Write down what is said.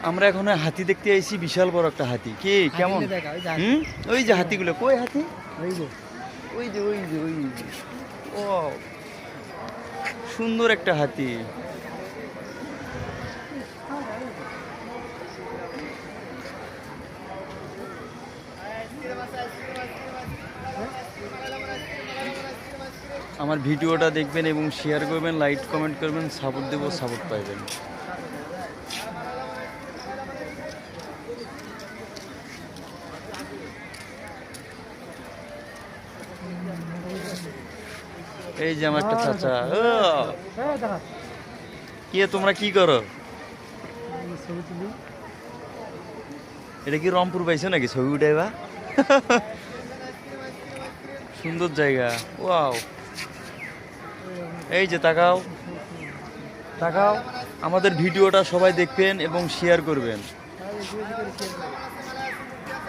আমরা এখন হাতি দেখতে আইছি, বিশাল বড় একটা হাতি। কি কেমন? ওই যে হাতিগুলো, কই হাতি? ওই যে ওই যে। ও সুন্দর একটা হাতি। আমার ভিডিওটা দেখবেন এবং শেয়ার করবেন, লাইক কমেন্ট করবেন, সাপোর্ট দেবো, সাপোর্ট পাইবেন। এই যে আমার একটা চাচা। কি তোমরা কি করো? এটা কি রংপুর পাইছো নাকি ছবি উঠাইবা? সুন্দর জায়গা, ওয়াও। এই যে তাকাও তাকাও, আমাদের ভিডিওটা সবাই দেখবেন এবং শেয়ার করবেন।